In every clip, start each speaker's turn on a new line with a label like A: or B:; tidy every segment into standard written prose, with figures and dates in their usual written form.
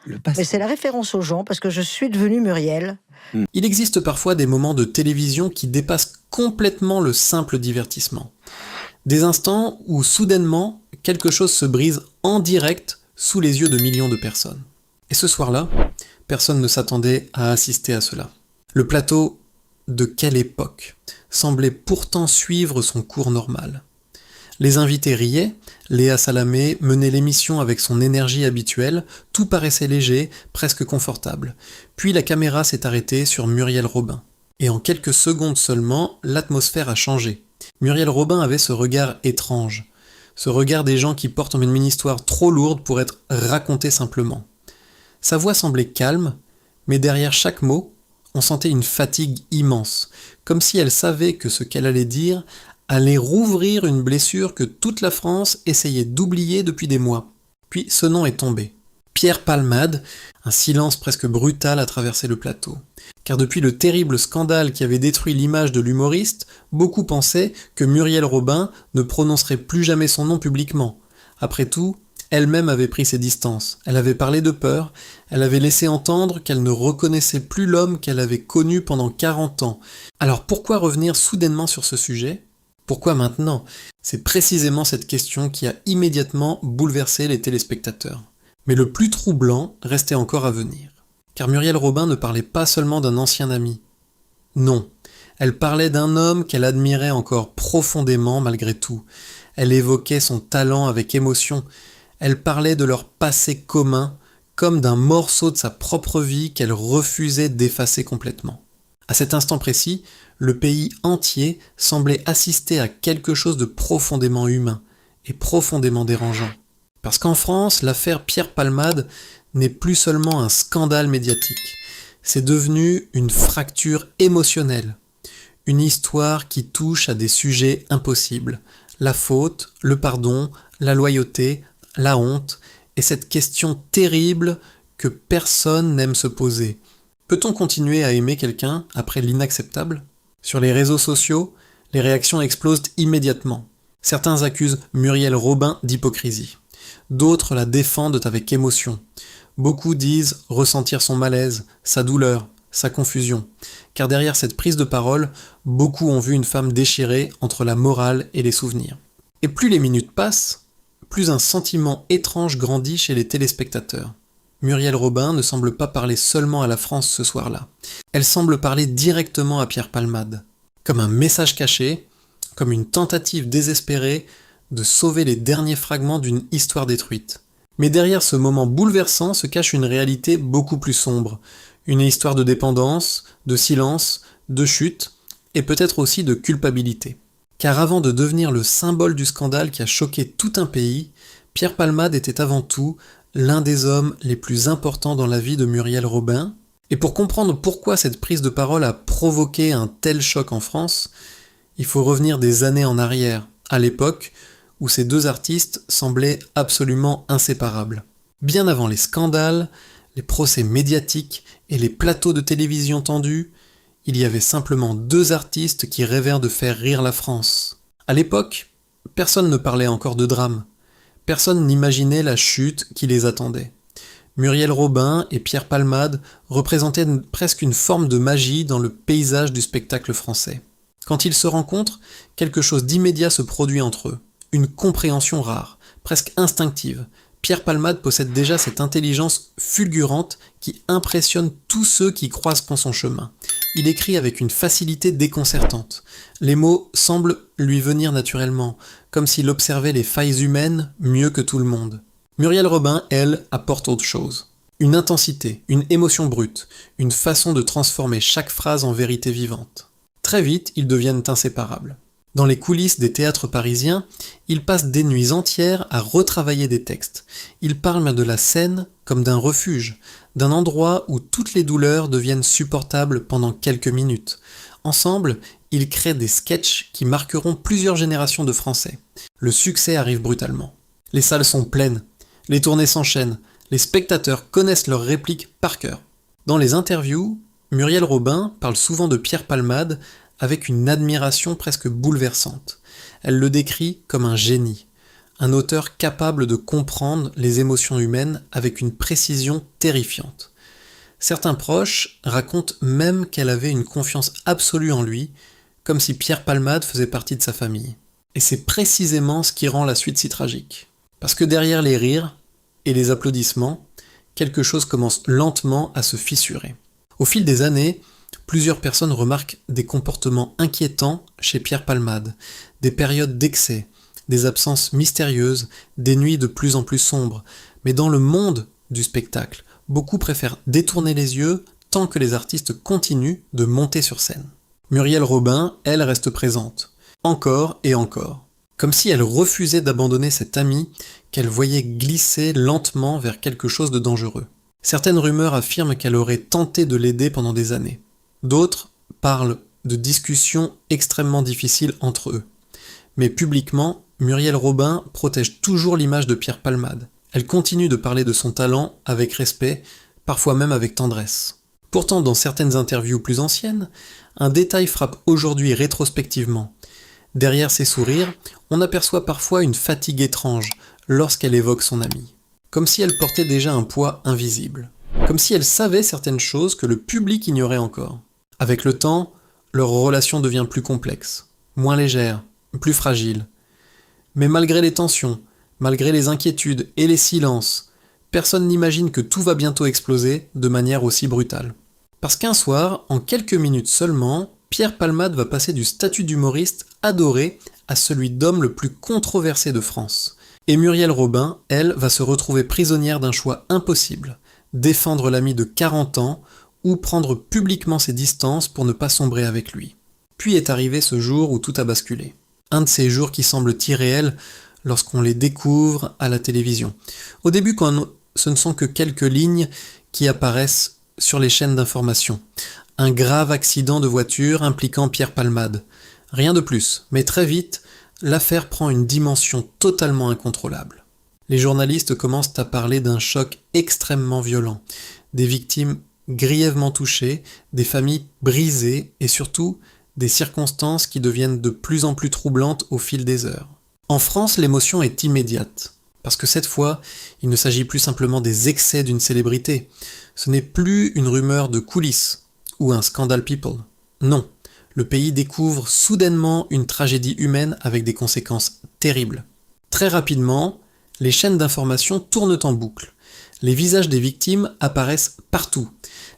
A: Mais c'est la référence aux gens, parce que je suis devenue Muriel.
B: Il existe parfois des moments de télévision qui dépassent complètement le simple divertissement. Des instants où soudainement, quelque chose se brise en direct sous les yeux de millions de personnes. Et ce soir-là, personne ne s'attendait à assister à cela. Le plateau de Quelle époque semblait pourtant suivre son cours normal. Les invités riaient, Léa Salamé menait l'émission avec son énergie habituelle, tout paraissait léger, presque confortable. Puis la caméra s'est arrêtée sur Muriel Robin. Et en quelques secondes seulement, l'atmosphère a changé. Muriel Robin avait ce regard étrange, ce regard des gens qui portent une histoire trop lourde pour être racontée simplement. Sa voix semblait calme, mais derrière chaque mot, on sentait une fatigue immense, comme si elle savait que ce qu'elle allait dire allait rouvrir une blessure que toute la France essayait d'oublier depuis des mois. Puis ce nom est tombé. Pierre Palmade, un silence presque brutal a traversé le plateau. Car depuis le terrible scandale qui avait détruit l'image de l'humoriste, beaucoup pensaient que Muriel Robin ne prononcerait plus jamais son nom publiquement. Après tout, elle-même avait pris ses distances, elle avait parlé de peur, elle avait laissé entendre qu'elle ne reconnaissait plus l'homme qu'elle avait connu pendant 40 ans. Alors pourquoi revenir soudainement sur ce sujet ? Pourquoi maintenant ? C'est précisément cette question qui a immédiatement bouleversé les téléspectateurs. Mais le plus troublant restait encore à venir. Car Muriel Robin ne parlait pas seulement d'un ancien ami. Non, elle parlait d'un homme qu'elle admirait encore profondément malgré tout. Elle évoquait son talent avec émotion. Elle parlait de leur passé commun, comme d'un morceau de sa propre vie qu'elle refusait d'effacer complètement. À cet instant précis, le pays entier semblait assister à quelque chose de profondément humain et profondément dérangeant. Parce qu'en France, l'affaire Pierre Palmade n'est plus seulement un scandale médiatique, c'est devenu une fracture émotionnelle, une histoire qui touche à des sujets impossibles, la faute, le pardon, la loyauté, la honte, et cette question terrible que personne n'aime se poser. Peut-on continuer à aimer quelqu'un après l'inacceptable ? Sur les réseaux sociaux, les réactions explosent immédiatement. Certains accusent Muriel Robin d'hypocrisie. D'autres la défendent avec émotion. Beaucoup disent ressentir son malaise, sa douleur, sa confusion. Car derrière cette prise de parole, beaucoup ont vu une femme déchirée entre la morale et les souvenirs. Et plus les minutes passent, plus un sentiment étrange grandit chez les téléspectateurs. Muriel Robin ne semble pas parler seulement à la France ce soir-là. Elle semble parler directement à Pierre Palmade, comme un message caché, comme une tentative désespérée de sauver les derniers fragments d'une histoire détruite. Mais derrière ce moment bouleversant se cache une réalité beaucoup plus sombre, une histoire de dépendance, de silence, de chute, et peut-être aussi de culpabilité. Car avant de devenir le symbole du scandale qui a choqué tout un pays, Pierre Palmade était avant tout l'un des hommes les plus importants dans la vie de Muriel Robin. Et pour comprendre pourquoi cette prise de parole a provoqué un tel choc en France, il faut revenir des années en arrière, à l'époque où ces deux artistes semblaient absolument inséparables. Bien avant les scandales, les procès médiatiques et les plateaux de télévision tendus, il y avait simplement deux artistes qui rêvèrent de faire rire la France. À l'époque, personne ne parlait encore de drame. Personne n'imaginait la chute qui les attendait. Muriel Robin et Pierre Palmade représentaient presque une forme de magie dans le paysage du spectacle français. Quand ils se rencontrent, quelque chose d'immédiat se produit entre eux. Une compréhension rare, presque instinctive. Pierre Palmade possède déjà cette intelligence fulgurante qui impressionne tous ceux qui croisent dans son chemin. Il écrit avec une facilité déconcertante. Les mots semblent lui venir naturellement, comme s'il observait les failles humaines mieux que tout le monde. Muriel Robin, elle, apporte autre chose. Une intensité, une émotion brute, une façon de transformer chaque phrase en vérité vivante. Très vite, ils deviennent inséparables. Dans les coulisses des théâtres parisiens, ils passent des nuits entières à retravailler des textes. Ils parlent de la scène comme d'un refuge, d'un endroit où toutes les douleurs deviennent supportables pendant quelques minutes. Ensemble, ils créent des sketchs qui marqueront plusieurs générations de Français. Le succès arrive brutalement. Les salles sont pleines, les tournées s'enchaînent, les spectateurs connaissent leurs répliques par cœur. Dans les interviews, Muriel Robin parle souvent de Pierre Palmade avec une admiration presque bouleversante. Elle le décrit comme un génie un auteur capable de comprendre les émotions humaines avec une précision terrifiante. Certains proches racontent même qu'elle avait une confiance absolue en lui, comme si Pierre Palmade faisait partie de sa famille. Et c'est précisément ce qui rend la suite si tragique. Parce que derrière les rires et les applaudissements, quelque chose commence lentement à se fissurer. Au fil des années, plusieurs personnes remarquent des comportements inquiétants chez Pierre Palmade, des périodes d'excès, des absences mystérieuses, des nuits de plus en plus sombres. Mais dans le monde du spectacle, beaucoup préfèrent détourner les yeux tant que les artistes continuent de monter sur scène. Muriel Robin, elle, reste présente. Encore et encore. Comme si elle refusait d'abandonner cette amie qu'elle voyait glisser lentement vers quelque chose de dangereux. Certaines rumeurs affirment qu'elle aurait tenté de l'aider pendant des années. D'autres parlent de discussions extrêmement difficiles entre eux. Mais publiquement, Muriel Robin protège toujours l'image de Pierre Palmade. Elle continue de parler de son talent avec respect, parfois même avec tendresse. Pourtant, dans certaines interviews plus anciennes, un détail frappe aujourd'hui rétrospectivement. Derrière ses sourires, on aperçoit parfois une fatigue étrange lorsqu'elle évoque son amie. Comme si elle portait déjà un poids invisible. Comme si elle savait certaines choses que le public ignorait encore. Avec le temps, leur relation devient plus complexe, moins légère, plus fragile. Mais malgré les tensions, malgré les inquiétudes et les silences, personne n'imagine que tout va bientôt exploser de manière aussi brutale. Parce qu'un soir, en quelques minutes seulement, Pierre Palmade va passer du statut d'humoriste adoré à celui d'homme le plus controversé de France. Et Muriel Robin, elle, va se retrouver prisonnière d'un choix impossible, défendre l'ami de 40 ans ou prendre publiquement ses distances pour ne pas sombrer avec lui. Puis est arrivé ce jour où tout a basculé. Un de ces jours qui semblent irréels lorsqu'on les découvre à la télévision. Au début, ce ne sont que quelques lignes qui apparaissent sur les chaînes d'information. Un grave accident de voiture impliquant Pierre Palmade. Rien de plus, mais très vite, l'affaire prend une dimension totalement incontrôlable. Les journalistes commencent à parler d'un choc extrêmement violent, des victimes grièvement touchées, des familles brisées et surtout des circonstances qui deviennent de plus en plus troublantes au fil des heures. En France, l'émotion est immédiate, parce que cette fois, il ne s'agit plus simplement des excès d'une célébrité. Ce n'est plus une rumeur de coulisses ou un scandale people. Non, le pays découvre soudainement une tragédie humaine avec des conséquences terribles. Très rapidement, les chaînes d'information tournent en boucle. Les visages des victimes apparaissent partout.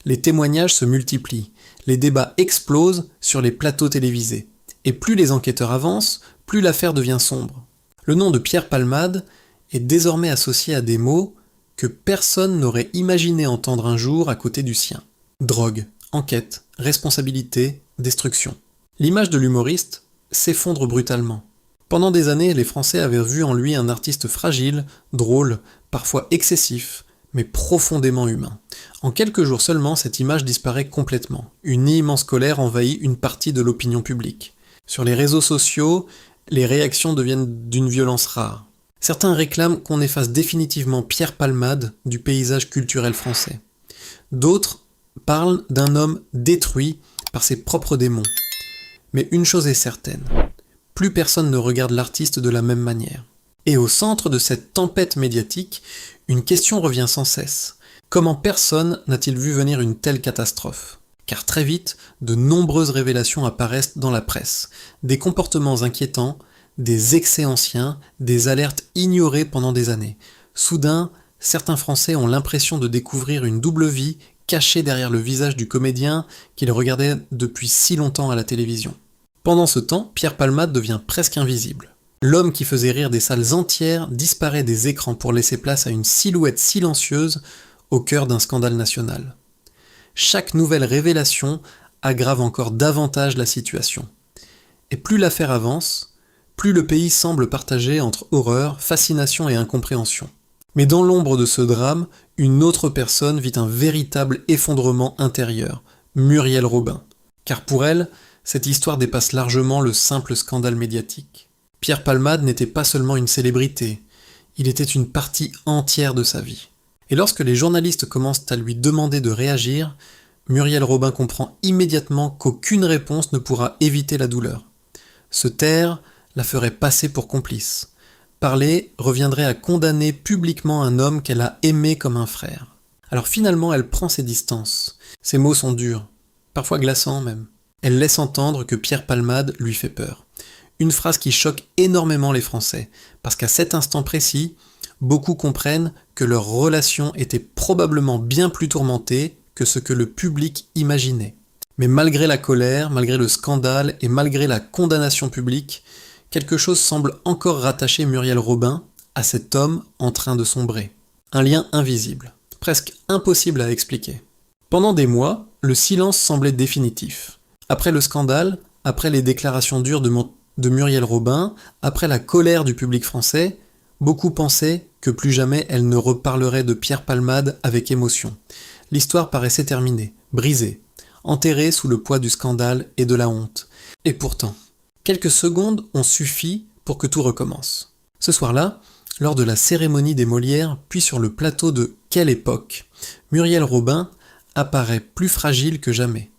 B: Les témoignages se multiplient. Les débats explosent sur les plateaux télévisés. Et plus les enquêteurs avancent, plus l'affaire devient sombre. Le nom de Pierre Palmade est désormais associé à des mots que personne n'aurait imaginé entendre un jour à côté du sien. Drogue, enquête, responsabilité, destruction. L'image de l'humoriste s'effondre brutalement. Pendant des années, les Français avaient vu en lui un artiste fragile, drôle, parfois excessif, mais profondément humain. En quelques jours seulement, cette image disparaît complètement. Une immense colère envahit une partie de l'opinion publique. Sur les réseaux sociaux, les réactions deviennent d'une violence rare. Certains réclament qu'on efface définitivement Pierre Palmade du paysage culturel français. D'autres parlent d'un homme détruit par ses propres démons. Mais une chose est certaine, plus personne ne regarde l'artiste de la même manière. Et au centre de cette tempête médiatique, une question revient sans cesse. Comment personne n'a-t-il vu venir une telle catastrophe ? Car très vite, de nombreuses révélations apparaissent dans la presse. Des comportements inquiétants, des excès anciens, des alertes ignorées pendant des années. Soudain, certains Français ont l'impression de découvrir une double vie cachée derrière le visage du comédien qu'ils regardaient depuis si longtemps à la télévision. Pendant ce temps, Pierre Palmade devient presque invisible. L'homme qui faisait rire des salles entières disparaît des écrans pour laisser place à une silhouette silencieuse au cœur d'un scandale national. Chaque nouvelle révélation aggrave encore davantage la situation. Et plus l'affaire avance, plus le pays semble partagé entre horreur, fascination et incompréhension. Mais dans l'ombre de ce drame, une autre personne vit un véritable effondrement intérieur, Muriel Robin. Car pour elle, cette histoire dépasse largement le simple scandale médiatique. Pierre Palmade n'était pas seulement une célébrité, il était une partie entière de sa vie. Et lorsque les journalistes commencent à lui demander de réagir, Muriel Robin comprend immédiatement qu'aucune réponse ne pourra éviter la douleur. Se taire la ferait passer pour complice. Parler reviendrait à condamner publiquement un homme qu'elle a aimé comme un frère. Alors finalement, elle prend ses distances. Ses mots sont durs, parfois glaçants même. Elle laisse entendre que Pierre Palmade lui fait peur. Une phrase qui choque énormément les Français, parce qu'à cet instant précis, beaucoup comprennent que leur relation était probablement bien plus tourmentée que ce que le public imaginait. Mais malgré la colère, malgré le scandale et malgré la condamnation publique, quelque chose semble encore rattacher Muriel Robin à cet homme en train de sombrer. Un lien invisible, presque impossible à expliquer. Pendant des mois, le silence semblait définitif. Après le scandale, après les déclarations dures de Muriel Robin, après la colère du public français, beaucoup pensaient que plus jamais elle ne reparlerait de Pierre Palmade avec émotion. L'histoire paraissait terminée, brisée, enterrée sous le poids du scandale et de la honte. Et pourtant, quelques secondes ont suffi pour que tout recommence. Ce soir-là, lors de la cérémonie des Molières, puis sur le plateau de Quelle époque, Muriel Robin apparaît plus fragile que jamais.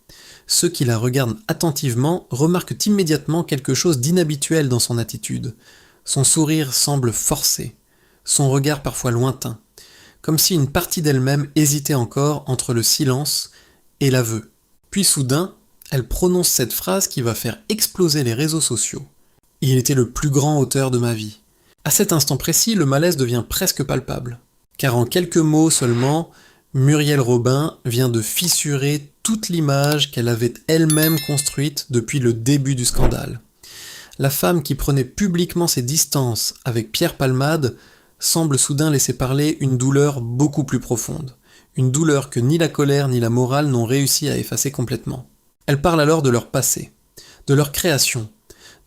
B: Ceux qui la regardent attentivement remarquent immédiatement quelque chose d'inhabituel dans son attitude. Son sourire semble forcé, son regard parfois lointain, comme si une partie d'elle-même hésitait encore entre le silence et l'aveu. Puis soudain, elle prononce cette phrase qui va faire exploser les réseaux sociaux. Il était le plus grand auteur de ma vie. À cet instant précis, le malaise devient presque palpable. Car en quelques mots seulement, Muriel Robin vient de fissurer toute l'image qu'elle avait elle-même construite depuis le début du scandale. La femme qui prenait publiquement ses distances avec Pierre Palmade semble soudain laisser parler une douleur beaucoup plus profonde. Une douleur que ni la colère ni la morale n'ont réussi à effacer complètement. Elle parle alors de leur passé, de leur création,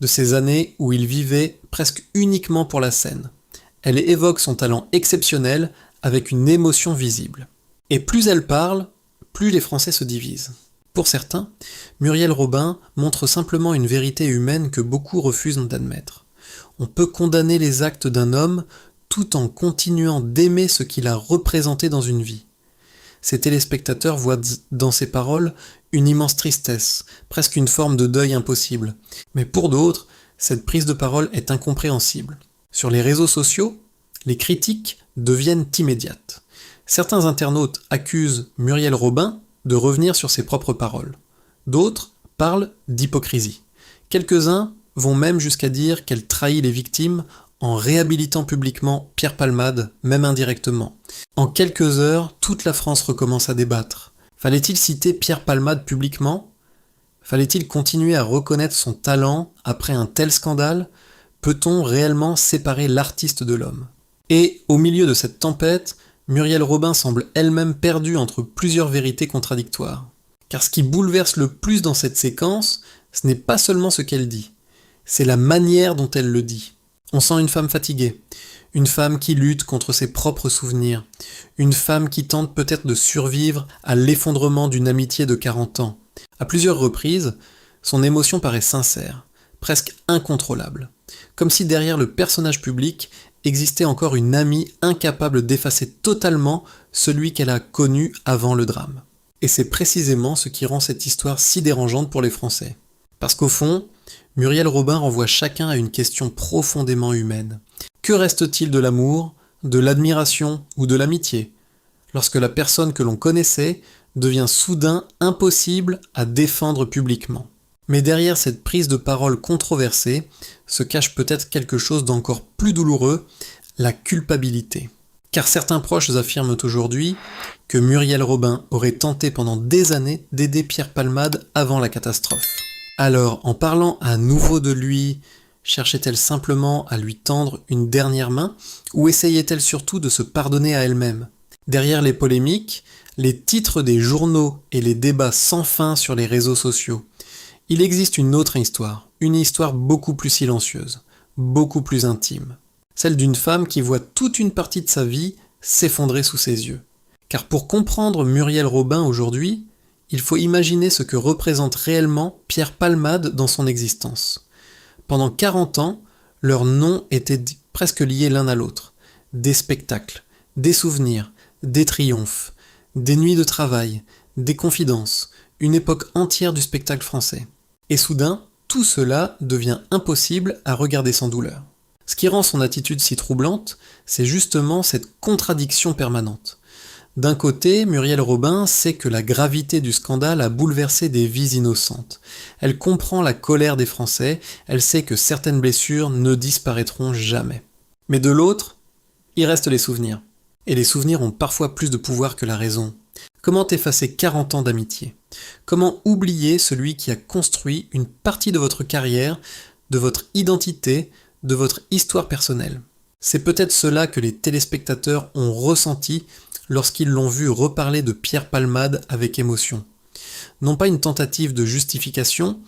B: de ces années où ils vivaient presque uniquement pour la scène. Elle évoque son talent exceptionnel avec une émotion visible. Et plus elle parle, plus les Français se divisent. Pour certains, Muriel Robin montre simplement une vérité humaine que beaucoup refusent d'admettre. On peut condamner les actes d'un homme tout en continuant d'aimer ce qu'il a représenté dans une vie. Ces téléspectateurs voient dans ses paroles une immense tristesse, presque une forme de deuil impossible. Mais pour d'autres, cette prise de parole est incompréhensible. Sur les réseaux sociaux, les critiques deviennent immédiates. Certains internautes accusent Muriel Robin de revenir sur ses propres paroles. D'autres parlent d'hypocrisie. Quelques-uns vont même jusqu'à dire qu'elle trahit les victimes en réhabilitant publiquement Pierre Palmade, même indirectement. En quelques heures, toute la France recommence à débattre. Fallait-il citer Pierre Palmade publiquement ? Fallait-il continuer à reconnaître son talent après un tel scandale ? Peut-on réellement séparer l'artiste de l'homme ? Et, au milieu de cette tempête, Muriel Robin semble elle-même perdue entre plusieurs vérités contradictoires. Car ce qui bouleverse le plus dans cette séquence, ce n'est pas seulement ce qu'elle dit, c'est la manière dont elle le dit. On sent une femme fatiguée, une femme qui lutte contre ses propres souvenirs, une femme qui tente peut-être de survivre à l'effondrement d'une amitié de 40 ans. À plusieurs reprises, son émotion paraît sincère, presque incontrôlable, comme si derrière le personnage public existait encore une amie incapable d'effacer totalement celui qu'elle a connu avant le drame. Et c'est précisément ce qui rend cette histoire si dérangeante pour les Français. Parce qu'au fond, Muriel Robin renvoie chacun à une question profondément humaine. Que reste-t-il de l'amour, de l'admiration ou de l'amitié, lorsque la personne que l'on connaissait devient soudain impossible à défendre publiquement ? Mais derrière cette prise de parole controversée se cache peut-être quelque chose d'encore plus douloureux, la culpabilité. Car certains proches affirment aujourd'hui que Muriel Robin aurait tenté pendant des années d'aider Pierre Palmade avant la catastrophe. Alors, en parlant à nouveau de lui, cherchait-elle simplement à lui tendre une dernière main, ou essayait-elle surtout de se pardonner à elle-même ? Derrière les polémiques, les titres des journaux et les débats sans fin sur les réseaux sociaux, il existe une autre histoire, une histoire beaucoup plus silencieuse, beaucoup plus intime. Celle d'une femme qui voit toute une partie de sa vie s'effondrer sous ses yeux. Car pour comprendre Muriel Robin aujourd'hui, il faut imaginer ce que représente réellement Pierre Palmade dans son existence. Pendant 40 ans, leurs noms étaient presque liés l'un à l'autre. Des spectacles, des souvenirs, des triomphes, des nuits de travail, des confidences, une époque entière du spectacle français. Et soudain, tout cela devient impossible à regarder sans douleur. Ce qui rend son attitude si troublante, c'est justement cette contradiction permanente. D'un côté, Muriel Robin sait que la gravité du scandale a bouleversé des vies innocentes. Elle comprend la colère des Français, elle sait que certaines blessures ne disparaîtront jamais. Mais de l'autre, il reste les souvenirs. Et les souvenirs ont parfois plus de pouvoir que la raison. Comment effacer 40 ans d'amitié? Comment oublier celui qui a construit une partie de votre carrière, de votre identité, de votre histoire personnelle? C'est peut-être cela que les téléspectateurs ont ressenti lorsqu'ils l'ont vu reparler de Pierre Palmade avec émotion. Non pas une tentative de justification,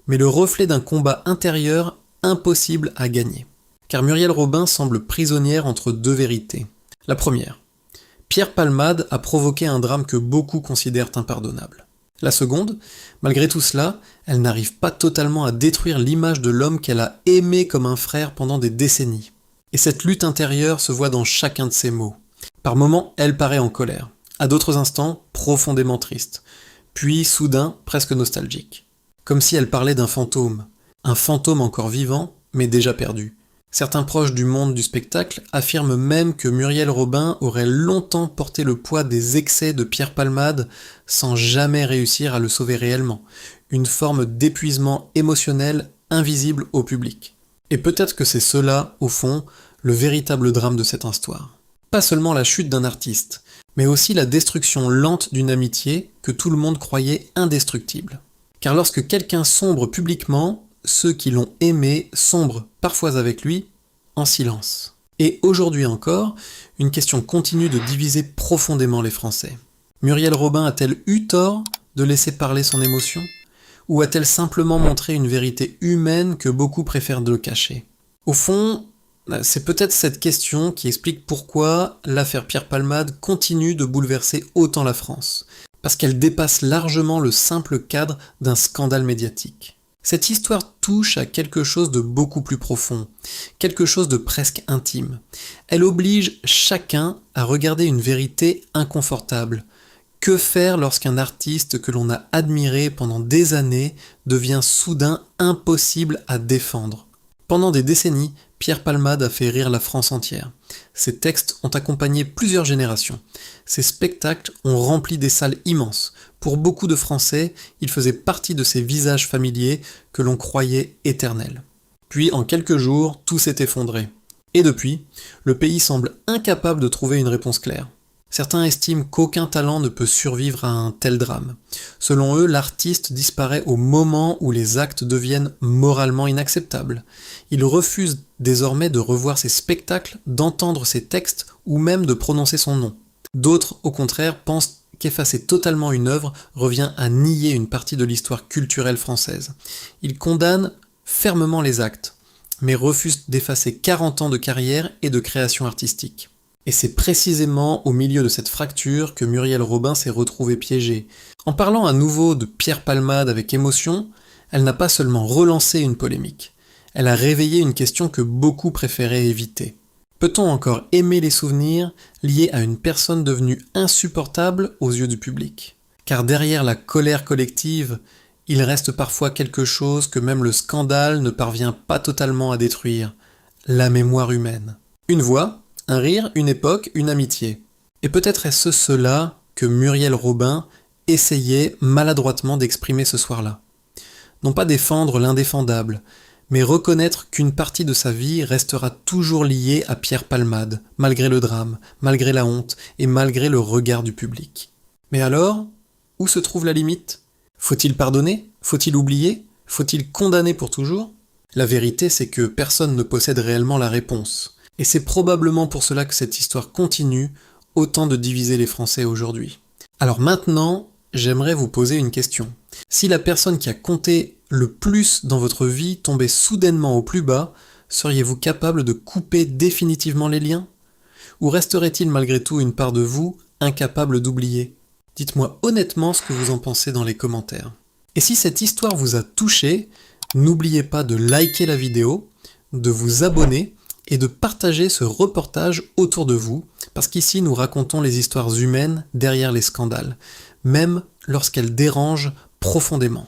B: mais le reflet d'un combat intérieur impossible à gagner. Car Muriel Robin semble prisonnière entre deux vérités. La première, Pierre Palmade a provoqué un drame que beaucoup considèrent impardonnable. La seconde, malgré tout cela, elle n'arrive pas totalement à détruire l'image de l'homme qu'elle a aimé comme un frère pendant des décennies. Et cette lutte intérieure se voit dans chacun de ses mots. Par moments, elle paraît en colère. À d'autres instants, profondément triste. Puis, soudain, presque nostalgique. Comme si elle parlait d'un fantôme. Un fantôme encore vivant, mais déjà perdu. Certains proches du monde du spectacle affirment même que Muriel Robin aurait longtemps porté le poids des excès de Pierre Palmade sans jamais réussir à le sauver réellement. Une forme d'épuisement émotionnel invisible au public. Et peut-être que c'est cela, au fond, le véritable drame de cette histoire. Pas seulement la chute d'un artiste, mais aussi la destruction lente d'une amitié que tout le monde croyait indestructible. Car lorsque quelqu'un sombre publiquement, ceux qui l'ont aimé sombrent parfois avec lui, en silence. Et aujourd'hui encore, une question continue de diviser profondément les Français. Muriel Robin a-t-elle eu tort de laisser parler son émotion? Ou a-t-elle simplement montré une vérité humaine que beaucoup préfèrent de cacher? Au fond, c'est peut-être cette question qui explique pourquoi l'affaire Pierre Palmade continue de bouleverser autant la France. Parce qu'elle dépasse largement le simple cadre d'un scandale médiatique. Cette histoire touche à quelque chose de beaucoup plus profond, quelque chose de presque intime. Elle oblige chacun à regarder une vérité inconfortable. Que faire lorsqu'un artiste que l'on a admiré pendant des années devient soudain impossible à défendre? Pendant des décennies, Pierre Palmade a fait rire la France entière. Ses textes ont accompagné plusieurs générations. Ses spectacles ont rempli des salles immenses. Pour beaucoup de Français, il faisait partie de ces visages familiers que l'on croyait éternels. Puis, en quelques jours, tout s'est effondré. Et depuis, le pays semble incapable de trouver une réponse claire. Certains estiment qu'aucun talent ne peut survivre à un tel drame. Selon eux, l'artiste disparaît au moment où les actes deviennent moralement inacceptables. Ils refusent désormais de revoir ses spectacles, d'entendre ses textes ou même de prononcer son nom. D'autres, au contraire, pensent qu'effacer totalement une œuvre revient à nier une partie de l'histoire culturelle française. Ils condamnent fermement les actes, mais refusent d'effacer 40 ans de carrière et de création artistique. Et c'est précisément au milieu de cette fracture que Muriel Robin s'est retrouvée piégée. En parlant à nouveau de Pierre Palmade avec émotion, elle n'a pas seulement relancé une polémique, elle a réveillé une question que beaucoup préféraient éviter. Peut-on encore aimer les souvenirs liés à une personne devenue insupportable aux yeux du public? Car derrière la colère collective, il reste parfois quelque chose que même le scandale ne parvient pas totalement à détruire, la mémoire humaine. Une voix, un rire, une époque, une amitié. Et peut-être est-ce cela que Muriel Robin essayait maladroitement d'exprimer ce soir-là. Non pas défendre l'indéfendable, mais reconnaître qu'une partie de sa vie restera toujours liée à Pierre Palmade, malgré le drame, malgré la honte et malgré le regard du public. Mais alors, où se trouve la limite? Faut-il pardonner? Faut-il oublier? Faut-il condamner pour toujours? La vérité, c'est que personne ne possède réellement la réponse. Et c'est probablement pour cela que cette histoire continue autant de diviser les Français aujourd'hui. Alors maintenant, j'aimerais vous poser une question. Si la personne qui a compté le plus dans votre vie tombait soudainement au plus bas, seriez-vous capable de couper définitivement les liens? Ou resterait-il malgré tout une part de vous incapable d'oublier? Dites-moi honnêtement ce que vous en pensez dans les commentaires. Et si cette histoire vous a touché, n'oubliez pas de liker la vidéo, de vous abonner et de partager ce reportage autour de vous, parce qu'ici nous racontons les histoires humaines derrière les scandales, même lorsqu'elles dérangent profondément.